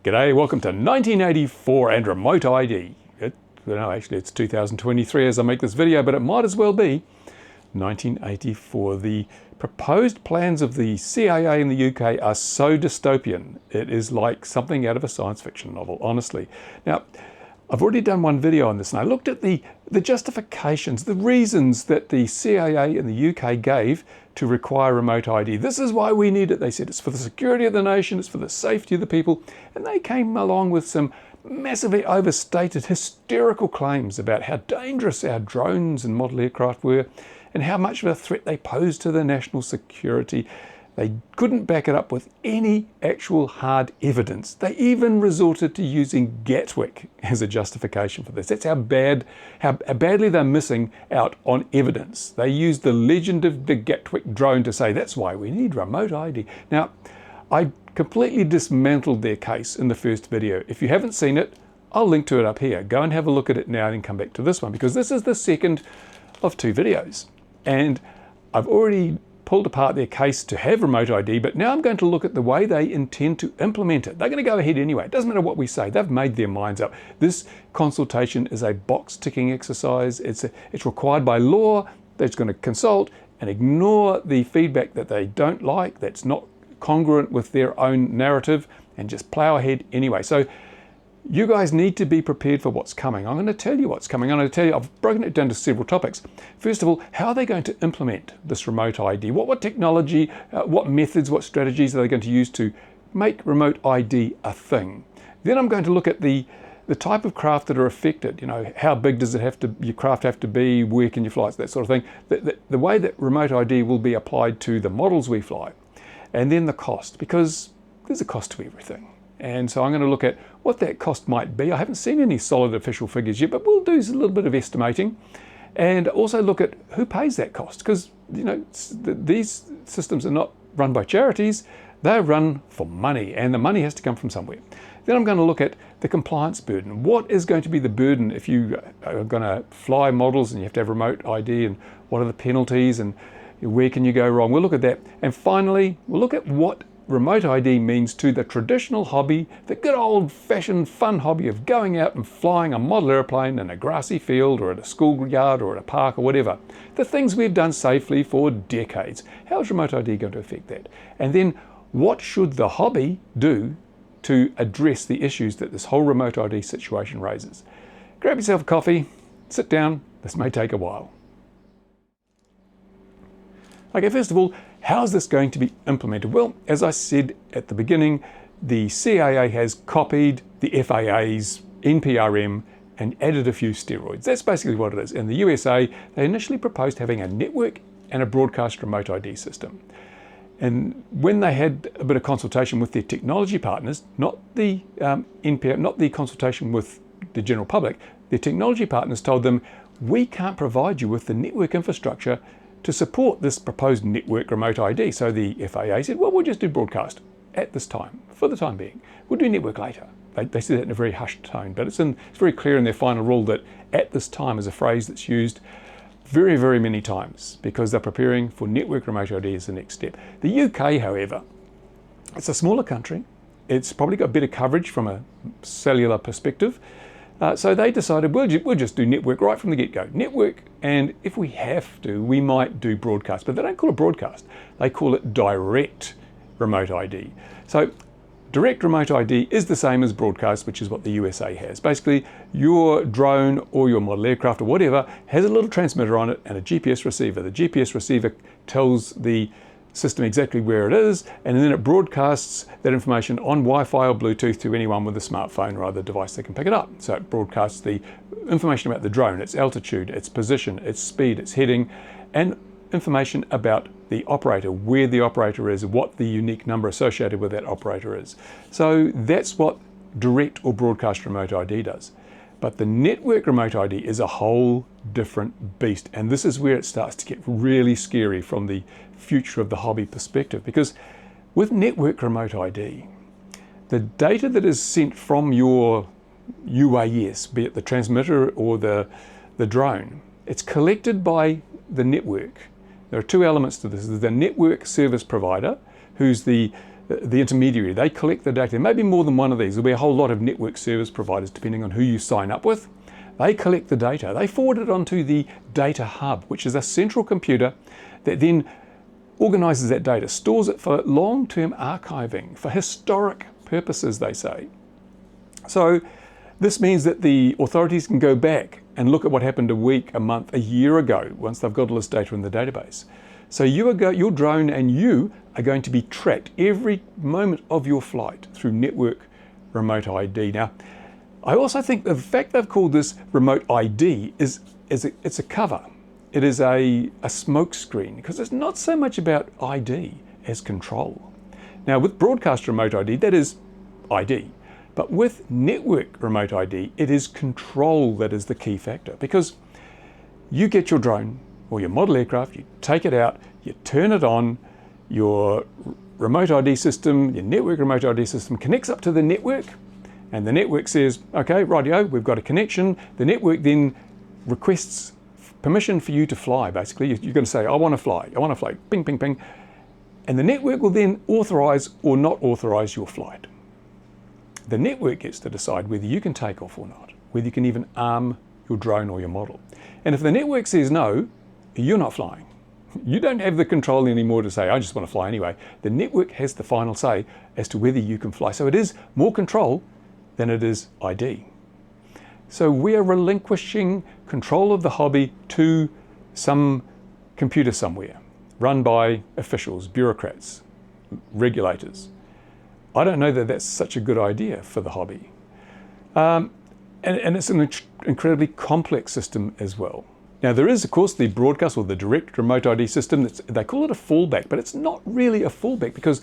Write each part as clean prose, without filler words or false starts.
G'day, welcome to 1984 and remote ID. Actually it's 2023 as I make this video, but it might as well be 1984. The proposed plans of the CAA in the UK are so dystopian. It is like something out of a science fiction novel, honestly. Now, I've already done one video on this and I looked at the justifications, the reasons that the CAA in the UK gave to require remote ID. This is why we need it. They said it's for the security of the nation, it's for the safety of the people. And they came along with some massively overstated, hysterical claims about how dangerous our drones and model aircraft were and how much of a threat they posed to the national security. They couldn't back it up with any actual hard evidence. They even resorted to using Gatwick as a justification for this. That's how badly they're missing out on evidence. They used the legend of the Gatwick drone to say that's why we need remote ID. Now, I completely dismantled their case in the first video. If you haven't seen it, I'll link to it up here. Go and have a look at it now and then come back to this one, because this is the second of two videos. And I've already pulled apart their case to have remote ID, but now I'm going to look at the way they intend to implement it. They're going to go ahead anyway. It doesn't matter what we say. They've made their minds up. This consultation is a box-ticking exercise. It's required by law. They're just going to consult and ignore the feedback that they don't like, that's not congruent with their own narrative, and just plow ahead anyway. So you guys need to be prepared for what's coming. I'm going to tell you what's coming. I'm going to tell you, I've broken it down to several topics. First of all, how are they going to implement this remote ID? What technology, what methods, what strategies are they going to use to make remote ID a thing? Then I'm going to look at the type of craft that are affected. You know, how big does your craft have to be? Where can you fly? That sort of thing. The way that remote ID will be applied to the models we fly. And then the cost, because there's a cost to everything. And so I'm going to look at what that cost might be. I haven't seen any solid official figures yet, but we'll do a little bit of estimating and also look at who pays that cost. Because, you know, these systems are not run by charities, they're run for money, and the money has to come from somewhere. Then I'm going to look at the compliance burden. What is going to be the burden if you are going to fly models and you have to have remote ID, and what are the penalties and where can you go wrong? We'll look at that. And finally, we'll look at what remote ID means to the traditional hobby, the good old-fashioned fun hobby of going out and flying a model airplane in a grassy field or at a schoolyard or at a park or whatever. The things we've done safely for decades. How is remote ID going to affect that? And then what should the hobby do to address the issues that this whole remote ID situation raises? Grab yourself a coffee, sit down, this may take a while. Okay, first of all, how is this going to be implemented? Well, as I said at the beginning, the CAA has copied the FAA's NPRM and added a few steroids. That's basically what it is. In the USA, they initially proposed having a network and a broadcast remote ID system. And when they had a bit of consultation with their technology partners, not the not the consultation with the general public, their technology partners told them, we can't provide you with the network infrastructure to support this proposed network remote ID. So the FAA said, well, we'll just do broadcast at this time, for the time being. We'll do network later. They said that in a very hushed tone, but it's very clear in their final rule that at this time is a phrase that's used very, very many times because they're preparing for network remote ID as the next step. The UK, however, it's a smaller country. It's probably got better coverage from a cellular perspective. So they decided we'll just do network right from the get-go. Network, and if we have to, we might do broadcast, but they don't call it broadcast. They call it direct remote ID. So direct remote ID is the same as broadcast, which is what the USA has. Basically, your drone or your model aircraft or whatever has a little transmitter on it and a GPS receiver. The GPS receiver tells the system exactly where it is, and then it broadcasts that information on Wi-Fi or Bluetooth to anyone with a smartphone or other device that can pick it up. So it broadcasts the information about the drone, its altitude, its position, its speed, its heading, and information about the operator, where the operator is, what the unique number associated with that operator is. So that's what direct or broadcast remote ID does. But the network remote ID is a whole different beast. And this is where it starts to get really scary from the future of the hobby perspective. Because with network remote ID, the data that is sent from your UAS, be it the transmitter or the drone, it's collected by the network. There are two elements to this. There's the network service provider, who's the the intermediary. They collect the data. There may be more than one of these. There'll be a whole lot of network service providers depending on who you sign up with. They collect the data. They forward it onto the data hub, which is a central computer that then organizes that data, stores it for long-term archiving, for historic purposes, they say. So this means that the authorities can go back and look at what happened a week, a month, a year ago, once they've got all this data in the database. So your drone and you are going to be tracked every moment of your flight through network remote ID. Now, I also think the fact they've called this remote ID it's a cover. It is a smoke screen, because it's not so much about ID as control. Now, with broadcast remote ID, that is ID. But with network remote ID, it is control that is the key factor, because you get your drone or your model aircraft, you take it out, you turn it on, your remote ID system, your network remote ID system connects up to the network, and the network says, okay, rightio, we've got a connection. The network then requests permission for you to fly, basically. You're going to say, I want to fly, ping, ping, ping. And the network will then authorize or not authorize your flight. The network gets to decide whether you can take off or not, whether you can even arm your drone or your model. And if the network says no, you're not flying. You don't have the control anymore to say, I just want to fly anyway. The network has the final say as to whether you can fly. So it is more control than it is ID. So we are relinquishing control of the hobby to some computer somewhere, run by officials, bureaucrats, regulators. I don't know that that's such a good idea for the hobby. And it's an incredibly complex system as well. Now, there is, of course, the broadcast or the direct remote ID system. They call it a fallback, but it's not really a fallback, because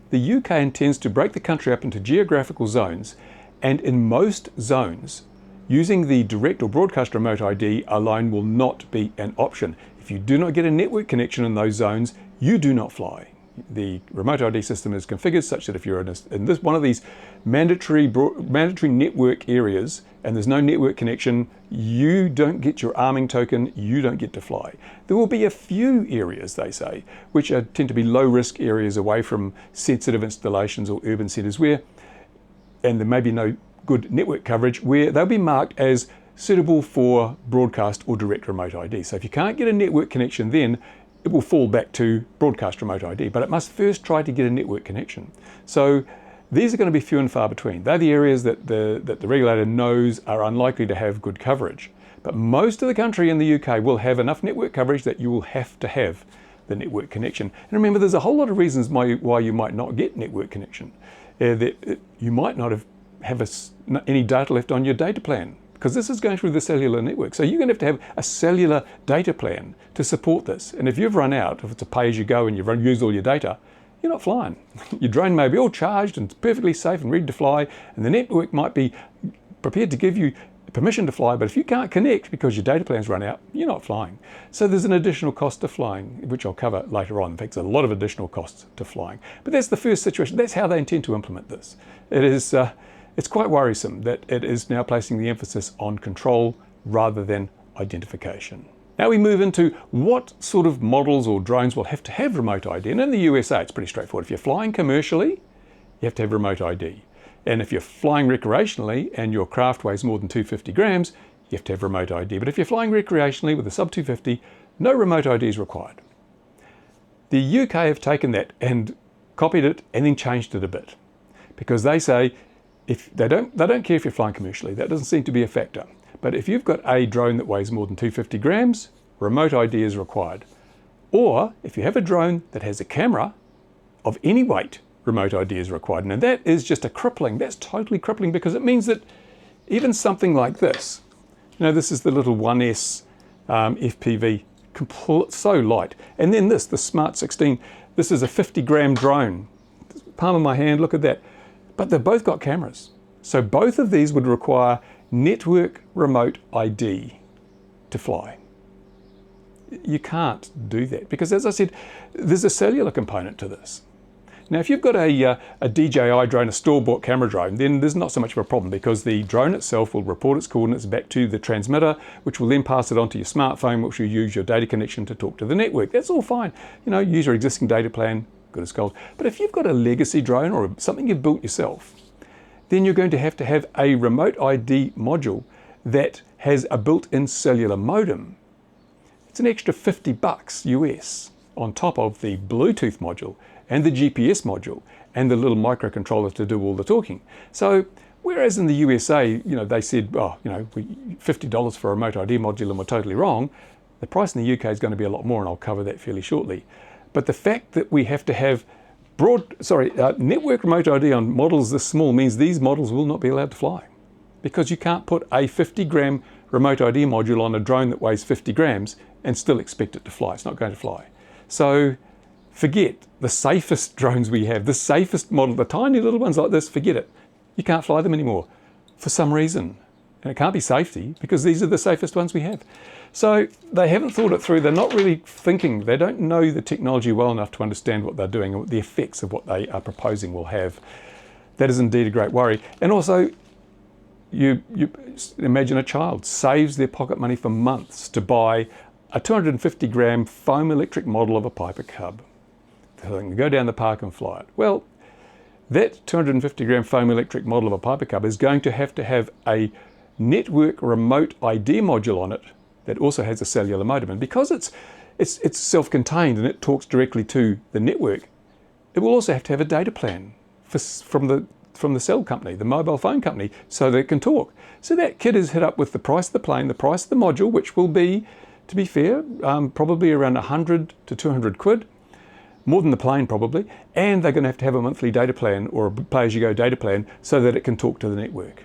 the UK intends to break the country up into geographical zones, and in most zones, using the direct or broadcast remote ID alone will not be an option. If you do not get a network connection in those zones, you do not fly. The remote ID system is configured such that if you're in this one of these mandatory network areas and there's no network connection, you don't get your arming token, you don't get to fly. There will be a few areas, they say, which tend to be low-risk areas away from sensitive installations or urban centres where, and there may be no good network coverage, where they'll be marked as suitable for broadcast or direct remote ID. So if you can't get a network connection, then it will fall back to broadcast remote ID, but it must first try to get a network connection. So these are going to be few and far between. They're the areas that the regulator knows are unlikely to have good coverage. But most of the country in the UK will have enough network coverage that you will have to have the network connection. And remember, there's a whole lot of reasons why you might not get network connection. You might not have any data left on your data plan, because this is going through the cellular network. So you're going to have a cellular data plan to support this. And if you've run out, if it's a pay-as-you-go and you've used all your data, you're not flying. Your drone may be all charged and perfectly safe and ready to fly, and the network might be prepared to give you permission to fly, but if you can't connect because your data plan's run out, you're not flying. So there's an additional cost to flying, which I'll cover later on. In fact, there's a lot of additional costs to flying. But that's the first situation. That's how they intend to implement this. It's quite worrisome that it is now placing the emphasis on control rather than identification. Now we move into what sort of models or drones will have to have remote ID. And in the USA, it's pretty straightforward. If you're flying commercially, you have to have remote ID. And if you're flying recreationally and your craft weighs more than 250 grams, you have to have remote ID. But if you're flying recreationally with a sub 250, no remote ID is required. The UK have taken that and copied it and then changed it a bit, because they say if they don't care if you're flying commercially. That doesn't seem to be a factor. But if you've got a drone that weighs more than 250 grams, remote ID is required. Or if you have a drone that has a camera of any weight, remote ID is required. And that is just that's totally crippling, because it means that even something like this, this is the little 1S FPV, so light. And then the Smart 16, this is a 50-gram drone. Palm of my hand, look at that. But they've both got cameras. So both of these would require network remote ID to fly. You can't do that, because, as I said, there's a cellular component to this. Now, if you've got a DJI drone, a store-bought camera drone, then there's not so much of a problem, because the drone itself will report its coordinates back to the transmitter, which will then pass it on to your smartphone, which will use your data connection to talk to the network. That's all fine. Use your existing data plan, good as gold. But if you've got a legacy drone or something you've built yourself, then you're going to have a remote ID module that has a built-in cellular modem. It's an extra $50 US on top of the Bluetooth module and the GPS module and the little microcontroller to do all the talking. So whereas in the USA, they said, $50 for a remote ID module and we're totally wrong, the price in the UK is going to be a lot more, and I'll cover that fairly shortly. But the fact that we have to have network remote ID on models this small means these models will not be allowed to fly, because you can't put a 50-gram remote ID module on a drone that weighs 50 grams and still expect it to fly. It's not going to fly. So forget the safest drones we have, the safest model, the tiny little ones like this, forget it. You can't fly them anymore for some reason. And it can't be safety, because these are the safest ones we have. So they haven't thought it through. They're not really thinking. They don't know the technology well enough to understand what they're doing and what the effects of what they are proposing will have. That is indeed a great worry. And also, you imagine a child saves their pocket money for months to buy a 250-gram foam electric model of a Piper Cub. They can go down the park and fly it. Well, that 250-gram foam electric model of a Piper Cub is going to have a network remote ID module on it that also has a cellular modem. And because it's self-contained and it talks directly to the network, it will also have to have a data plan from the cell company, the mobile phone company, so that it can talk. So that kid is hit up with the price of the plane, the price of the module, which will be, to be fair, probably around 100 to 200 quid, more than the plane probably, and they're going to have a monthly data plan or a pay-as-you-go data plan so that it can talk to the network,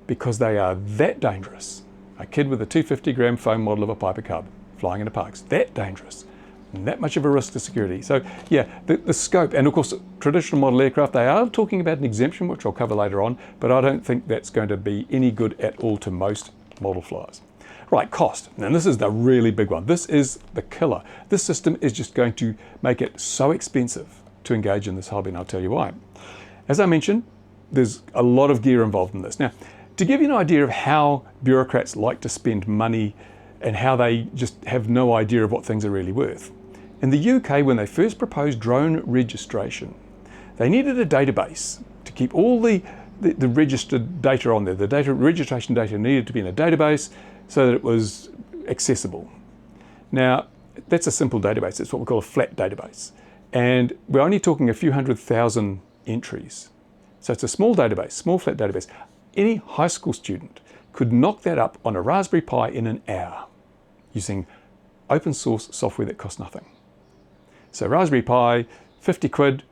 because they are that dangerous. A kid with a 250-gram foam model of a Piper Cub flying into parks, that dangerous, and that much of a risk to security. So yeah, the scope, and of course traditional model aircraft, they are talking about an exemption, which I'll cover later on, but I don't think that's going to be any good at all to most model flyers. Right, cost. Now this is the really big one. This is the killer. This system is just going to make it so expensive to engage in this hobby, and I'll tell you why. As I mentioned, there's a lot of gear involved in this. Now, to give you an idea of how bureaucrats like to spend money and how they just have no idea of what things are really worth. In the UK, when they first proposed drone registration, they needed a database to keep all the registered data on there. The registration data needed to be in a database so that it was accessible. Now, that's a simple database. It's what we call a flat database. And we're only talking a few 100,000 entries. So it's a small database, small flat database. Any high school student could knock that up on a Raspberry Pi in an hour using open source software that costs nothing. So Raspberry Pi, 50 quid,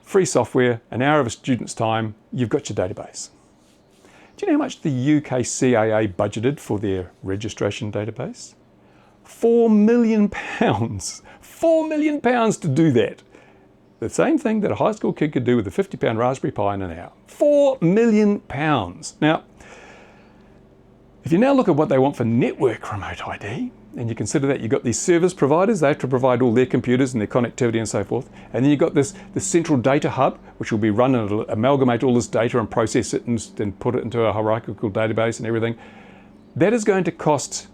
free software, an hour of a student's time, you've got your database. Do you know how much the UK CAA budgeted for their registration database? £4 million. £4 million to do that. The same thing that a high school kid could do with a £50 Raspberry Pi in an hour. £4 million. Now, if you now look at what they want for network remote ID, and you consider that you've got these service providers, they have to provide all their computers and their connectivity and so forth, and then you've got this central data hub, which will be run and it'll amalgamate all this data and process it and then put it into a hierarchical database and everything. That is going to cost,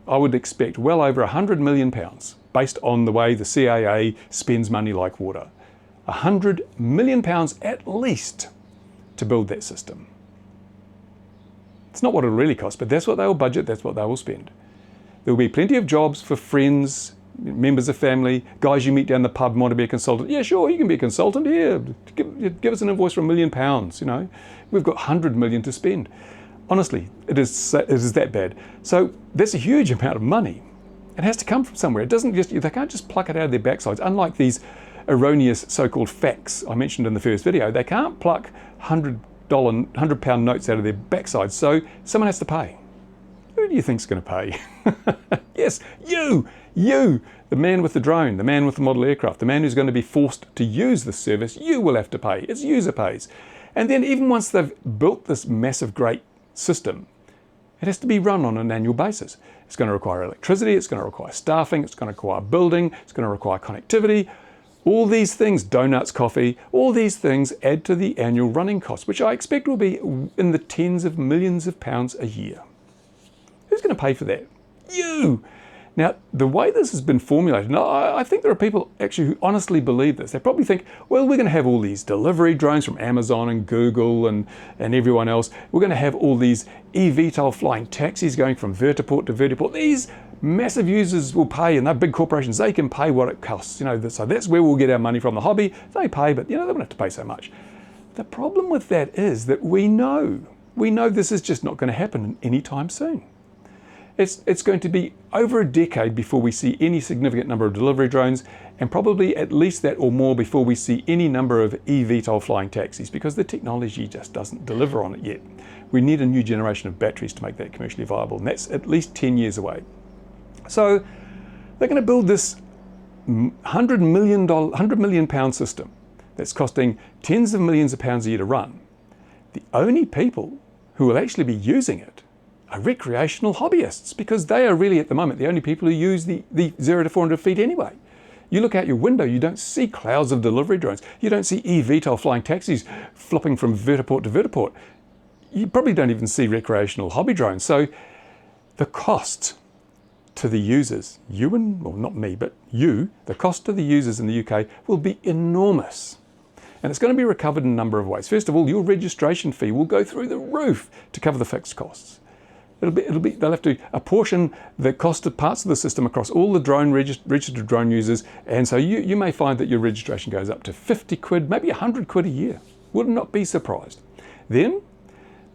I would expect, well over £100 million, based on the way the CAA spends money like water. £100 million at least to build that system. It's not what it'll really cost, but that's what they will budget, that's what they will spend. There will be plenty of jobs for friends, members of family, guys you meet down the pub and want to be a consultant. Yeah, sure, you can be a consultant. Yeah, give us an invoice for £1 million, We've got 100 million to spend. Honestly, it is that bad. So that's a huge amount of money. It has to come from somewhere. They can't just pluck it out of their backsides. Unlike these erroneous so-called facts I mentioned in the first video, they can't pluck £100 notes out of their backsides. So someone has to pay. Who do you think's going to pay? Yes, you, the man with the drone, the man with the model aircraft, the man who's going to be forced to use the service, you will have to pay. It's user pays. And then even once they've built this massive, great system, it has to be run on an annual basis. It's going to require electricity, it's going to require staffing, it's going to require building, it's going to require connectivity. All these things, donuts, coffee, all these things add to the annual running costs, which I expect will be in the tens of millions of pounds a year. Who's going to pay for that? You! Now, the way this has been formulated, and I think there are people actually who honestly believe this. They probably think, well, we're going to have all these delivery drones from Amazon and Google and everyone else. We're going to have all these eVTOL flying taxis going from vertiport to vertiport. These massive users will pay, and they're big corporations, they can pay what it costs. So that's where we'll get our money from. The hobby, they pay, but they don't have to pay so much. The problem with that is that we know this is just not going to happen anytime soon. It's going to be over a decade before we see any significant number of delivery drones, and probably at least that or more before we see any number of eVTOL flying taxis, because the technology just doesn't deliver on it yet. We need a new generation of batteries to make that commercially viable, and that's at least 10 years away. So they're going to build this £100 million system that's costing tens of millions of pounds a year to run. The only people who will actually be using it are recreational hobbyists, because they are really at the moment the only people who use the 0 to 400 feet anyway. You look out your window, you don't see clouds of delivery drones. You don't see eVTOL flying taxis flopping from vertiport to vertiport. You probably don't even see recreational hobby drones. So the cost to the users, not me, but you, the cost to the users in the UK will be enormous. And it's going to be recovered in a number of ways. First of all, your registration fee will go through the roof to cover the fixed costs. They'll have to apportion the cost of parts of the system across all the registered drone users, and so you may find that your registration goes up to 50 quid, maybe 100 quid a year. Would not be surprised. Then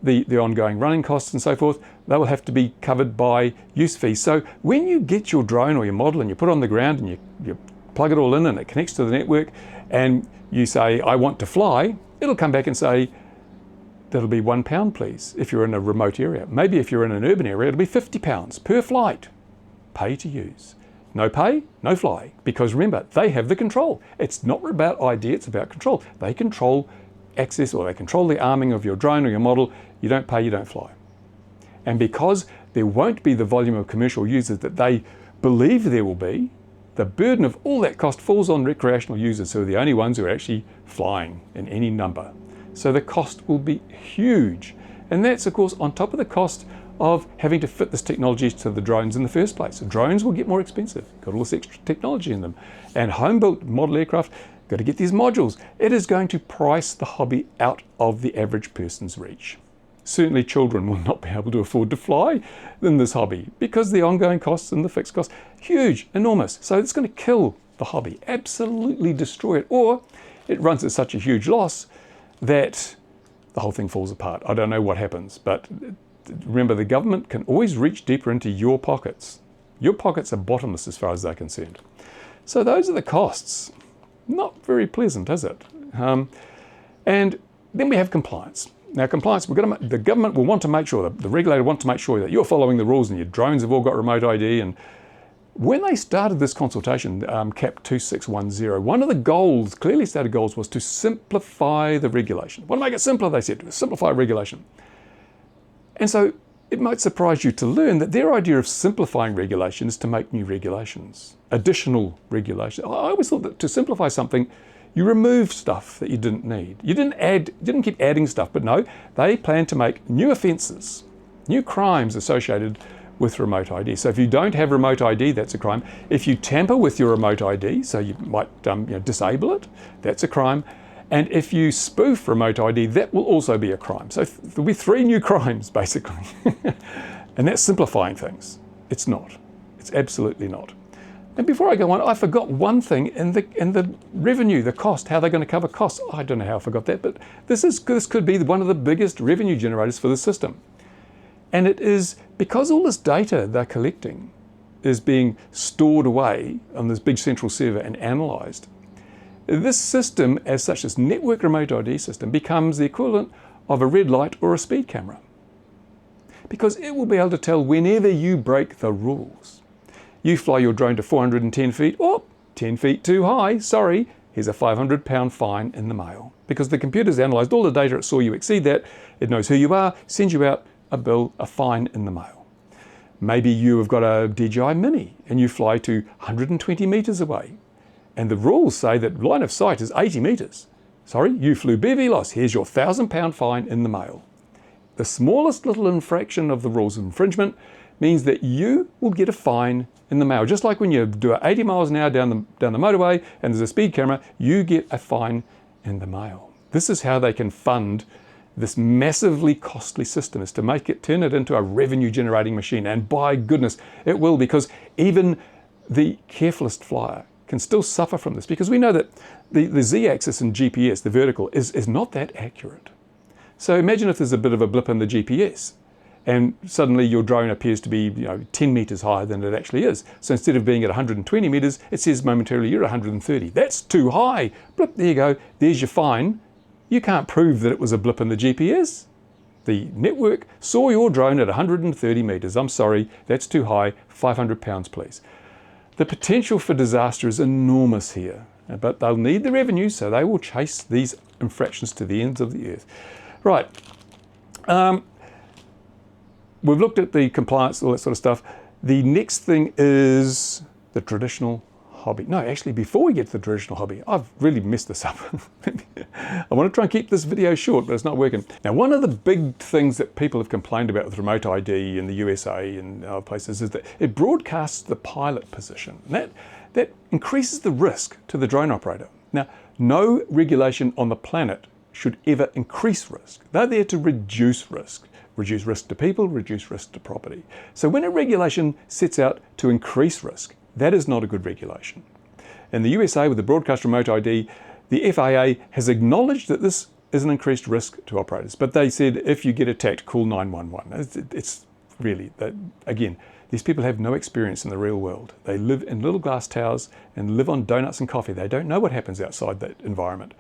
the ongoing running costs and so forth, they will have to be covered by use fees. So when you get your drone or your model and you put it on the ground and you plug it all in and it connects to the network and you say, I want to fly, it'll come back and say, that'll be £1, please, if you're in a remote area. Maybe if you're in an urban area, it'll be £50 per flight. Pay to use. No pay, no fly. Because remember, they have the control. It's not about idea, it's about control. They control access, or they control the arming of your drone or your model. You don't pay, you don't fly. And because there won't be the volume of commercial users that they believe there will be, the burden of all that cost falls on recreational users, who are the only ones who are actually flying in any number. So the cost will be huge. And that's, of course, on top of the cost of having to fit this technology to the drones in the first place. So drones will get more expensive, got all this extra technology in them. And home-built model aircraft, got to get these modules. It is going to price the hobby out of the average person's reach. Certainly children will not be able to afford to fly in this hobby, because the ongoing costs and the fixed costs, huge, enormous. So it's going to kill the hobby, absolutely destroy it. Or it runs at such a huge loss that the whole thing falls apart. I don't know what happens, but remember, the government can always reach deeper into your pockets. Your pockets are bottomless as far as they're concerned. So those are the costs. Not very pleasant, is it? And then we have compliance. Now, compliance, the government will want to make sure, the regulator wants to make sure that you're following the rules and your drones have all got remote ID. And when they started this consultation, CAP 2610, one of the goals, clearly stated goals, was to simplify the regulation. Want to make it simpler, they said, to simplify regulation. And so it might surprise you to learn that their idea of simplifying regulation is to make new regulations, additional regulation. I always thought that to simplify something, you remove stuff that you didn't need. You didn't keep adding stuff, but no, they plan to make new offences, new crimes associated with remote ID. So if you don't have remote ID, that's a crime. If you tamper with your remote ID, so you might disable it, that's a crime. And if you spoof remote ID, that will also be a crime. So there'll be 3 new crimes, basically. And that's simplifying things. It's not. It's absolutely not. And before I go on, I forgot one thing in the revenue, the cost, how they're going to cover costs. I don't know how I forgot that, but this could be one of the biggest revenue generators for the system. And it is because all this data they're collecting is being stored away on this big central server and analysed. This system, as such, this network remote ID system, becomes the equivalent of a red light or a speed camera, because it will be able to tell whenever you break the rules. You fly your drone to 410 feet, oh, 10 feet too high, sorry, here's a £500 fine in the mail. Because the computer's analysed all the data, it saw you exceed that, it knows who you are, sends you out a bill, a fine in the mail. Maybe you have got a DJI Mini and you fly to 120 metres away. And the rules say that line of sight is 80 metres. Sorry, you flew BVLOS, here's your £1,000 fine in the mail. The smallest little infraction of the rules of infringement means that you will get a fine in the mail. Just like when you do 80 miles an hour down the motorway and there's a speed camera, you get a fine in the mail. This is how they can fund this massively costly system, is to turn it into a revenue generating machine. And by goodness, it will, because even the carefulest flyer can still suffer from this, because we know that the z-axis in GPS, the vertical, is not that accurate. So imagine if there's a bit of a blip in the GPS and suddenly your drone appears to be 10 meters higher than it actually is. So instead of being at 120 meters, it says momentarily you're at 130. That's too high. Blip, there you go. There's your fine. You can't prove that it was a blip in the GPS. The network saw your drone at 130 meters. I'm sorry, that's too high. 500 pounds, please. The potential for disaster is enormous here, but they'll need the revenue, so they will chase these infractions to the ends of the earth. Right. We've looked at the compliance, all that sort of stuff. The next thing is the traditional hobby. No, actually, before we get to the traditional hobby, I've really messed this up. I want to try and keep this video short, but it's not working. Now, one of the big things that people have complained about with remote ID in the USA and other places is that it broadcasts the pilot position. And that increases the risk to the drone operator. Now, no regulation on the planet should ever increase risk. They're there to reduce risk. Reduce risk to people, reduce risk to property. So when a regulation sets out to increase risk, that is not a good regulation. In the USA, with the broadcast remote ID, the FAA has acknowledged that this is an increased risk to operators. But they said, if you get attacked, call 911. It's really, again, these people have no experience in the real world. They live in little glass towers and live on donuts and coffee. They don't know what happens outside that environment.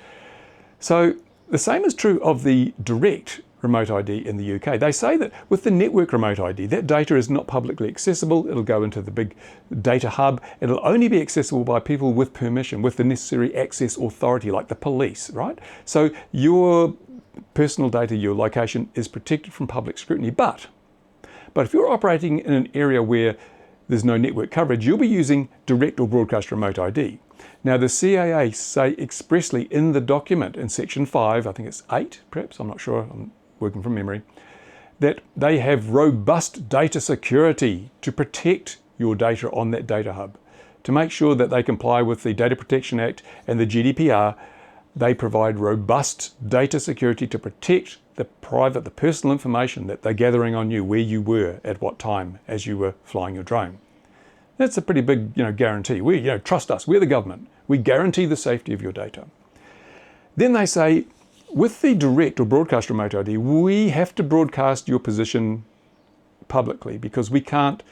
So the same is true of the direct remote ID in the UK. They say that with the network remote ID, that data is not publicly accessible. It'll go into the big data hub. It'll only be accessible by people with permission, with the necessary access authority, like the police, right? So your personal data, your location, is protected from public scrutiny. But if you're operating in an area where there's no network coverage, you'll be using direct or broadcast remote ID. Now, the CAA say expressly in the document in section 5, I think it's 8 perhaps, I'm not sure, I'm working from memory, that they have robust data security to protect your data on that data hub. To make sure that they comply with the Data Protection Act and the GDPR, they provide robust data security to protect the personal information that they're gathering on you, where you were at what time as you were flying your drone. That's a pretty big, guarantee. Trust us, we're the government. We guarantee the safety of your data. Then they say, with the direct or broadcast remote ID, we have to broadcast your position publicly because we can't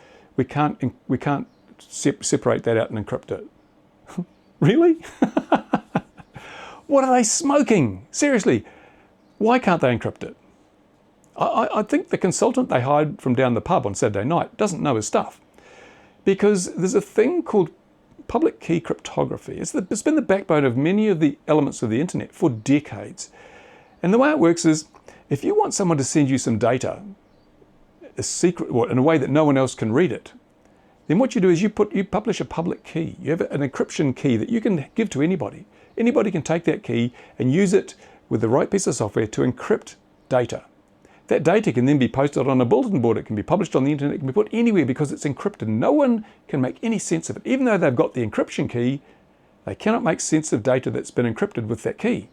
separate that out and encrypt it. Really? What are they smoking? Seriously, why can't they encrypt it? I think the consultant they hired from down the pub on Saturday night doesn't know his stuff, because there's a thing called public key cryptography. It's been the backbone of many of the elements of the internet for decades. And the way it works is, if you want someone to send you some data, a secret, in a way that no one else can read it, then what you do is you publish a public key. You have an encryption key that you can give to anybody. Anybody can take that key and use it with the right piece of software to encrypt data. That data can then be posted on a bulletin board. It can be published on the internet. It can be put anywhere because it's encrypted. No one can make any sense of it. Even though they've got the encryption key, they cannot make sense of data that's been encrypted with that key.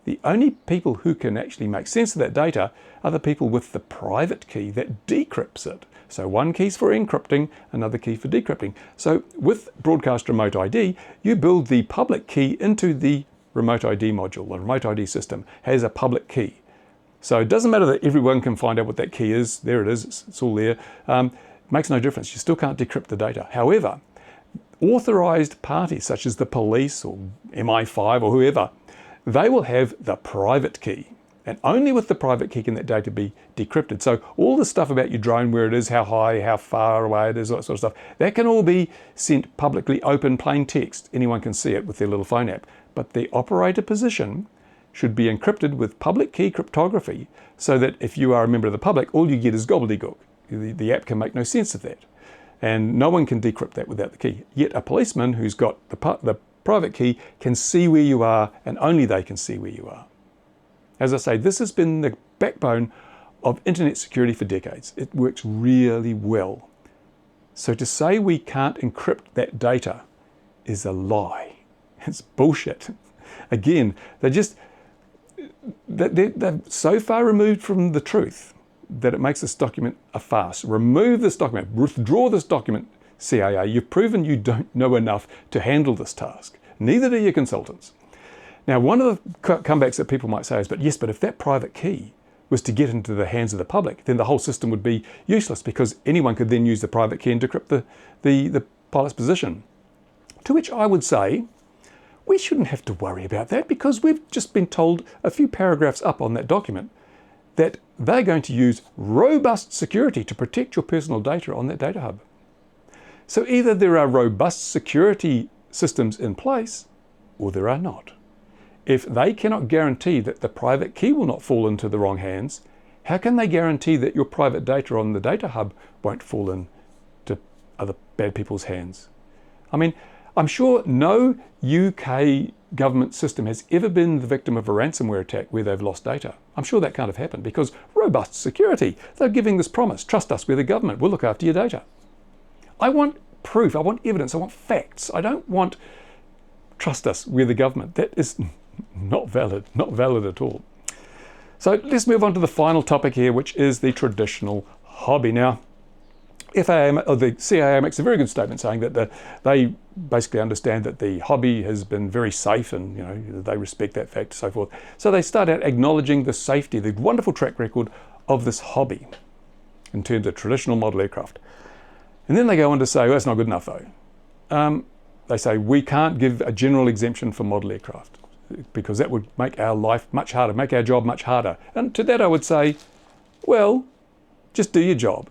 The only people who can actually make sense of that data are the people with the private key that decrypts it. So one key's for encrypting, another key for decrypting. So with broadcast remote ID, you build the public key into the remote ID module. The remote ID system has a public key. So it doesn't matter that everyone can find out what that key is. There it is. It's all there. Makes no difference. You still can't decrypt the data. However, authorized parties such as the police or MI5 or whoever, they will have the private key. And only with the private key can that data be decrypted. So all the stuff about your drone, where it is, how high, how far away it is, all that sort of stuff, that can all be sent publicly open, plain text. Anyone can see it with their little phone app. But the operator position should be encrypted with public key cryptography, so that if you are a member of the public, all you get is gobbledygook. The app can make no sense of that. And no one can decrypt that without the key. Yet a policeman who's got the private key can see where you are, and only they can see where you are. As I say, this has been the backbone of internet security for decades. It works really well. So to say we can't encrypt that data is a lie. It's bullshit. Again, they're so far removed from the truth that it makes this document a farce. Remove this document, withdraw this document, CAA. You've proven you don't know enough to handle this task. Neither do your consultants. Now, one of the comebacks that people might say is, but if that private key was to get into the hands of the public, then the whole system would be useless because anyone could then use the private key and decrypt the pilot's position. To which I would say, we shouldn't have to worry about that because we've just been told a few paragraphs up on that document that they're going to use robust security to protect your personal data on that data hub. So either there are robust security systems in place or there are not. If they cannot guarantee that the private key will not fall into the wrong hands, how can they guarantee that your private data on the data hub won't fall into other bad people's hands? I mean, I'm sure no UK government system has ever been the victim of a ransomware attack where they've lost data. I'm sure that can't have happened because robust security. They're giving this promise, trust us, we're the government, we'll look after your data. I want proof, I want evidence, I want facts. I don't want trust us, we're the government. That is not valid at all. So let's move on to the final topic here, which is the traditional hobby. Now, the CAA makes a very good statement saying that they basically understand that the hobby has been very safe and they respect that fact and so forth. So they start out acknowledging the safety, the wonderful track record of this hobby in terms of traditional model aircraft. And then they go on to say, well, that's not good enough though. They say we can't give a general exemption for model aircraft because that would make our life much harder, make our job much harder. And to that I would say, well, just do your job.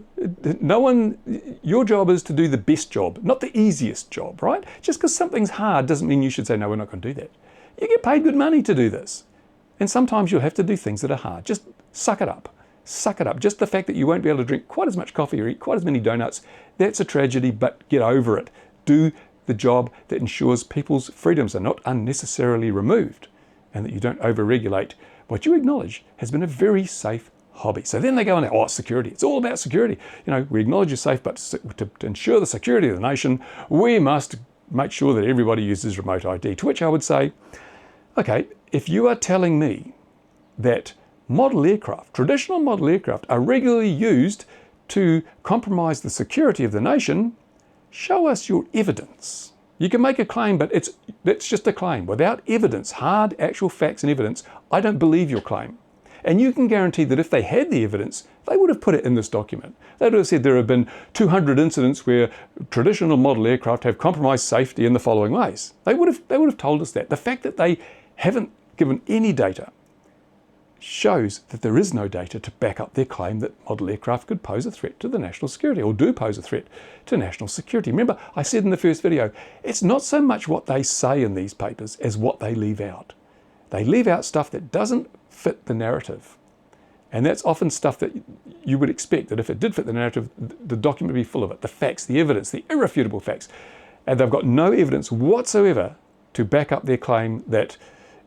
Your job is to do the best job, not the easiest job, right? Just because something's hard doesn't mean you should say, no, we're not going to do that. You get paid good money to do this. And sometimes you'll have to do things that are hard. Just suck it up. Suck it up. Just the fact that you won't be able to drink quite as much coffee or eat quite as many donuts, that's a tragedy, but get over it. Do the job that ensures people's freedoms are not unnecessarily removed and that you don't over-regulate what you acknowledge has been a very safe hobby. So then they go on, security. It's all about security. We acknowledge you're safe, but to ensure the security of the nation, we must make sure that everybody uses remote ID. To which I would say, okay, if you are telling me that model aircraft, traditional model aircraft, are regularly used to compromise the security of the nation, show us your evidence. You can make a claim, but that's just a claim. Without evidence, hard actual facts and evidence, I don't believe your claim. And you can guarantee that if they had the evidence, they would have put it in this document. They would have said there have been 200 incidents where traditional model aircraft have compromised safety in the following ways. They would have told us that. The fact that they haven't given any data shows that there is no data to back up their claim that model aircraft could pose a threat to the national security or do pose a threat to national security. Remember, I said in the first video, it's not so much what they say in these papers as what they leave out. They leave out stuff that doesn't fit the narrative. And that's often stuff that you would expect that if it did fit the narrative, the document would be full of it. The facts, the evidence, the irrefutable facts. And they've got no evidence whatsoever to back up their claim that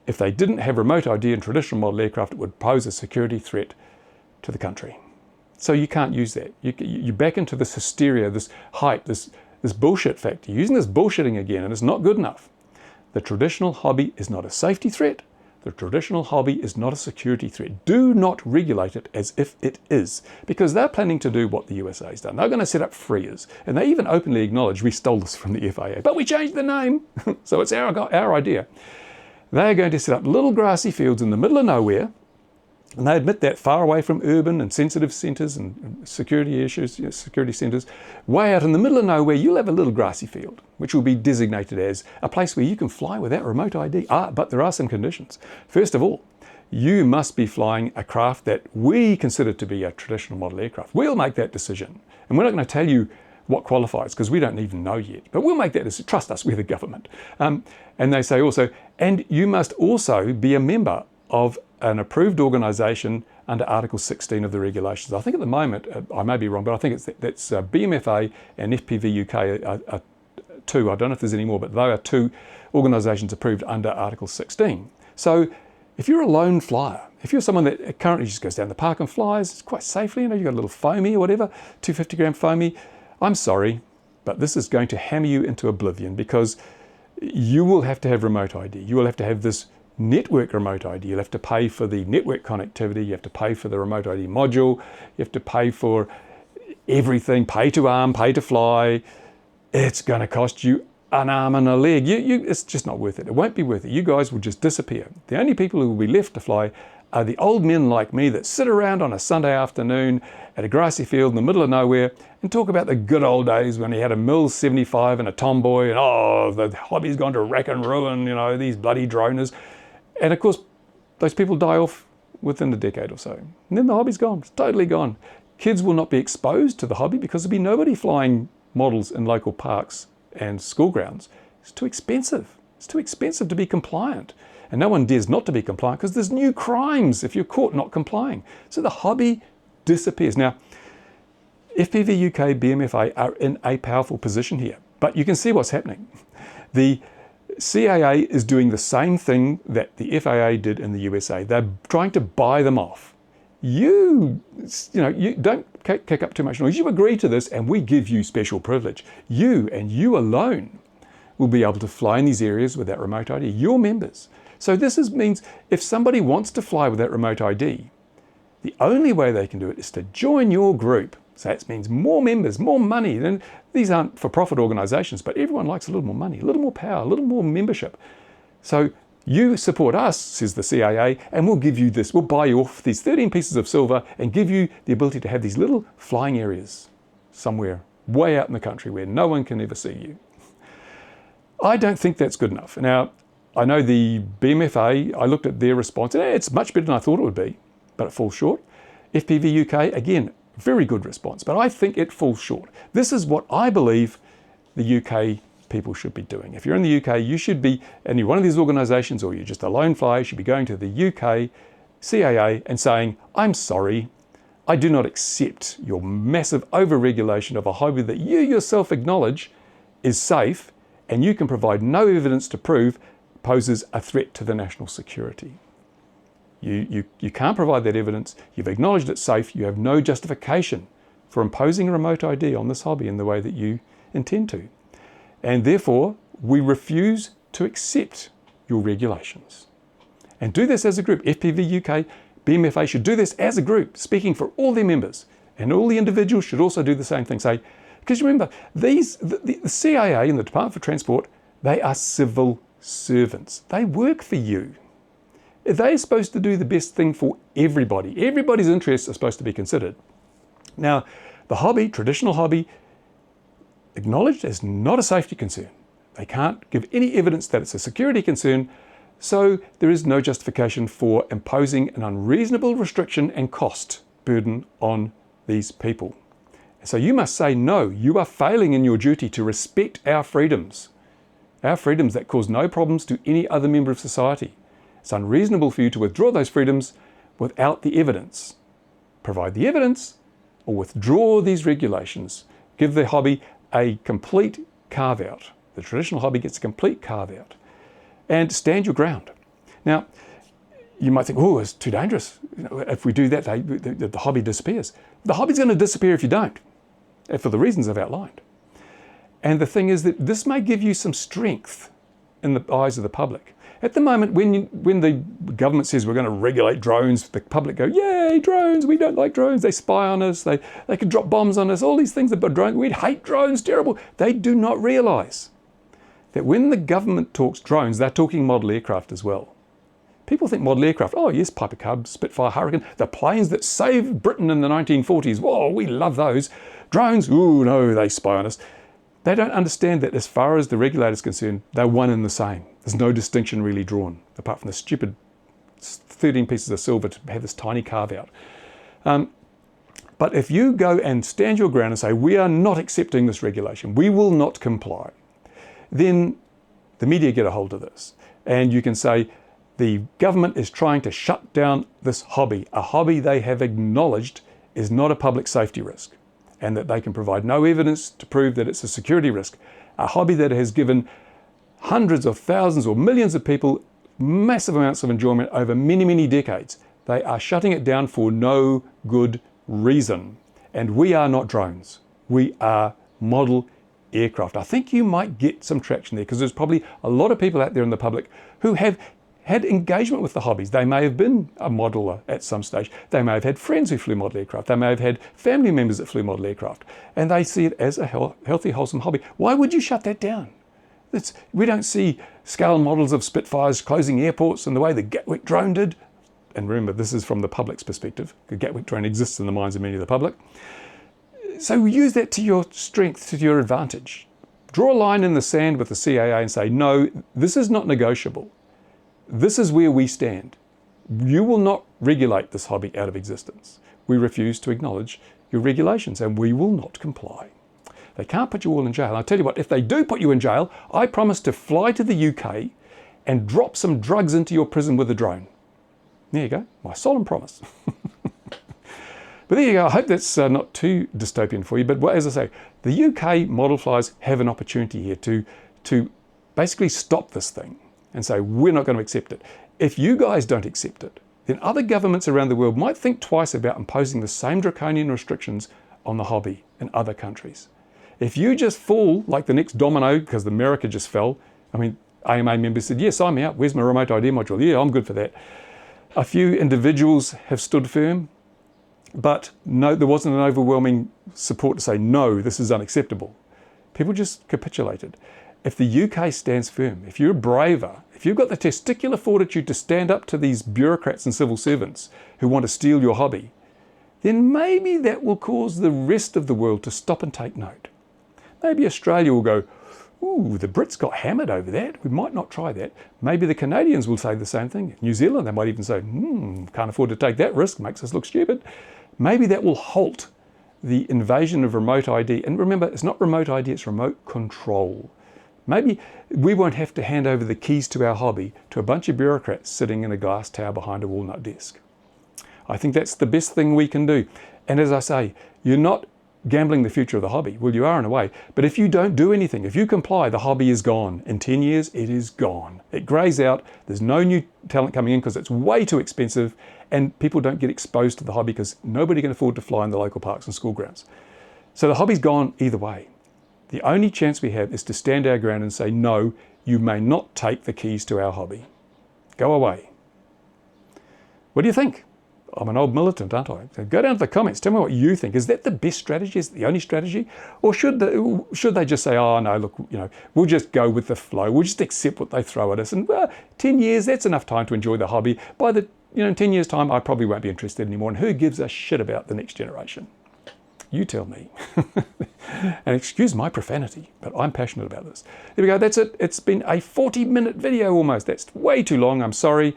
if they didn't have remote ID in traditional model aircraft, it would pose a security threat to the country. So you can't use that. You back into this hysteria, this hype, this bullshit factor. You're using this bullshitting again, and it's not good enough. The traditional hobby is not a safety threat. The traditional hobby is not a security threat. Do not regulate it as if it is, because they're planning to do what the USA's done. They're going to set up freers, and they even openly acknowledge we stole this from the FAA, but we changed the name, so it's our idea. They're going to set up little grassy fields in the middle of nowhere, and they admit that far away from urban and sensitive centres and security issues, security centres, way out in the middle of nowhere, you'll have a little grassy field, which will be designated as a place where you can fly without remote ID. But there are some conditions. First of all, you must be flying a craft that we consider to be a traditional model aircraft. We'll make that decision. And we're not going to tell you what qualifies, because we don't even know yet. But we'll make that decision. Trust us, we're the government. And they say also, and you must also be a member of an approved organisation under Article 16 of the regulations. I think at the moment, I may be wrong, but I think that's BMFA and FPV UK are two. I don't know if there's any more, but they are two organisations approved under Article 16. So if you're a lone flyer, if you're someone that currently just goes down the park and flies quite safely, you've got a little foamy or whatever, 250 gram foamy, I'm sorry, but this is going to hammer you into oblivion, because you will have to have remote ID. You will have to have this network remote ID. You'll have to pay for the network connectivity. You have to pay for the remote ID module. You have to pay for everything, pay to arm, pay to fly. It's going to cost you an arm and a leg. It's just not worth it. It won't be worth it. You guys will just disappear. The only people who will be left to fly are the old men like me that sit around on a Sunday afternoon at a grassy field in the middle of nowhere and talk about the good old days when he had a Mills 75 and a Tomboy, and oh, the hobby's gone to rack and ruin, you know, these bloody droners. And of course, those people die off within a decade or so. And then the hobby's gone. It's totally gone. Kids will not be exposed to the hobby because there'll be nobody flying models in local parks and school grounds. It's too expensive. It's too expensive to be compliant. And no one dares not to be compliant because there's new crimes if you're caught not complying. So the hobby disappears. Now, FPV UK, BMFA are in a powerful position here, but you can see what's happening. The CAA is doing the same thing that the FAA did in the USA. They're trying to buy them off. You don't kick up too much noise. You agree to this and we give you special privilege. You and you alone will be able to fly in these areas with that remote ID, your members. So this means if somebody wants to fly with that remote ID, the only way they can do it is to join your group. So that means more members, more money. And these aren't for-profit organizations, but everyone likes a little more money, a little more power, a little more membership. So you support us, says the CAA, and we'll give you this. We'll buy you off these 13 pieces of silver and give you the ability to have these little flying areas somewhere way out in the country where no one can ever see you. I don't think that's good enough. Now, I know the BMFA, I looked at their response, and it's much better than I thought it would be, but it falls short. FPV UK, again, very good response, but I think it falls short. This is what I believe the UK people should be doing. If you're in the UK, you should be, and you're one of these organisations or you're just a lone flyer, you should be going to the UK CAA and saying, I'm sorry, I do not accept your massive over-regulation of a hobby that you yourself acknowledge is safe and you can provide no evidence to prove poses a threat to the national security. You can't provide that evidence. You've acknowledged it's safe. You have no justification for imposing a remote ID on this hobby in the way that you intend to. And therefore, we refuse to accept your regulations. And do this as a group. FPV UK, BMFA should do this as a group, speaking for all their members. And all the individuals should also do the same thing. Say, because remember, the CAA and the Department for Transport, they are civil servants. They work for you. They're supposed to do the best thing for everybody. Everybody's interests are supposed to be considered. Now, the hobby, traditional hobby, acknowledged as not a safety concern. They can't give any evidence that it's a security concern, so there is no justification for imposing an unreasonable restriction and cost burden on these people. So you must say, no, you are failing in your duty to respect our freedoms that cause no problems to any other member of society. It's unreasonable for you to withdraw those freedoms without the evidence. Provide the evidence or withdraw these regulations. Give the hobby a complete carve-out. The traditional hobby gets a complete carve-out. And stand your ground. Now, you might think, oh, it's too dangerous. If we do that, the hobby disappears. The hobby's going to disappear if you don't, for the reasons I've outlined. And the thing is that this may give you some strength in the eyes of the public. At the moment, when the government says we're going to regulate drones, the public go, yay, drones, we don't like drones. They spy on us, they could drop bombs on us, all these things about drones. We'd hate drones, terrible. They do not realise that when the government talks drones, they're talking model aircraft as well. People think model aircraft, oh yes, Piper Cub, Spitfire, Hurricane, the planes that saved Britain in the 1940s. Whoa, we love those. Drones, ooh, no, they spy on us. They don't understand that as far as the regulator is concerned, they're one and the same. There's no distinction really drawn, apart from the stupid 13 pieces of silver to have this tiny carve-out. But if you go and stand your ground and say, we are not accepting this regulation, we will not comply, then the media get a hold of this. And you can say, the government is trying to shut down this hobby, a hobby they have acknowledged is not a public safety risk, and that they can provide no evidence to prove that it's a security risk. A hobby that has given hundreds of thousands or millions of people massive amounts of enjoyment over many, many decades. They are shutting it down for no good reason. And we are not drones. We are model aircraft. I think you might get some traction there because there's probably a lot of people out there in the public who have had engagement with the hobbies. They may have been a modeler at some stage. They may have had friends who flew model aircraft. They may have had family members that flew model aircraft. And they see it as a healthy, wholesome hobby. Why would you shut that down? We don't see scale models of Spitfires closing airports and the way the Gatwick drone did. And remember, this is from the public's perspective. The Gatwick drone exists in the minds of many of the public. So use that to your strength, to your advantage. Draw a line in the sand with the CAA and say, no, this is not negotiable. This is where we stand. You will not regulate this hobby out of existence. We refuse to acknowledge your regulations and we will not comply. They can't put you all in jail. I'll tell you what, if they do put you in jail, I promise to fly to the UK and drop some drugs into your prison with a drone. There you go, my solemn promise. But there you go, I hope that's not too dystopian for you. But as I say, the UK model flyers have an opportunity here to basically stop this thing and say, we're not going to accept it. If you guys don't accept it, then other governments around the world might think twice about imposing the same draconian restrictions on the hobby in other countries. If you just fall like the next domino because America just fell, I mean, AMA members said, yes, I'm out. Where's my remote ID module? Yeah, I'm good for that. A few individuals have stood firm, but no, there wasn't an overwhelming support to say, no, this is unacceptable. People just capitulated. If the UK stands firm, if you're braver, if you've got the testicular fortitude to stand up to these bureaucrats and civil servants who want to steal your hobby, then maybe that will cause the rest of the world to stop and take note. Maybe Australia will go, ooh, the Brits got hammered over that. We might not try that. Maybe the Canadians will say the same thing. New Zealand, they might even say, can't afford to take that risk, makes us look stupid. Maybe that will halt the invasion of remote ID. And remember, it's not remote ID, it's remote control. Maybe we won't have to hand over the keys to our hobby to a bunch of bureaucrats sitting in a glass tower behind a walnut desk. I think that's the best thing we can do. And as I say, you're not gambling the future of the hobby. Well, you are in a way, but if you don't do anything, if you comply, the hobby is gone. In 10 years, it is gone. It grays out. There's no new talent coming in because it's way too expensive and people don't get exposed to the hobby because nobody can afford to fly in the local parks and school grounds. So the hobby's gone either way. The only chance we have is to stand our ground and say, no, you may not take the keys to our hobby. Go away. What do you think? I'm an old militant, aren't I? So go down to the comments. Tell me what you think. Is that the best strategy? Is it the only strategy? Or should they just say, oh, no, look, we'll just go with the flow. We'll just accept what they throw at us. And, well, 10 years, that's enough time to enjoy the hobby. By in 10 years' time, I probably won't be interested anymore. And who gives a shit about the next generation? You tell me. And excuse my profanity, but I'm passionate about this. There we go. That's it. It's been a 40-minute video almost. That's way too long. I'm sorry.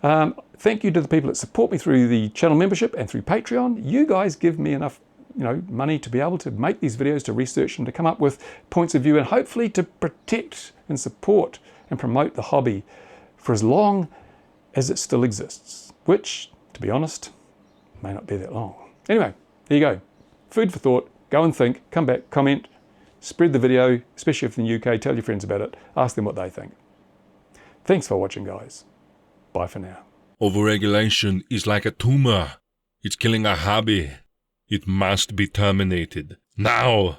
Thank you to the people that support me through the channel membership and through Patreon. You guys give me enough money to be able to make these videos, to research and to come up with points of view and hopefully to protect and support and promote the hobby for as long as it still exists, which, to be honest, may not be that long. Anyway, there you go. Food for thought. Go and think, come back, comment, spread the video, especially if you're in the UK, tell your friends about it, ask them what they think. Thanks for watching, guys. Bye for now. Overregulation is like a tumor. It's killing our hobby. It must be terminated. Now!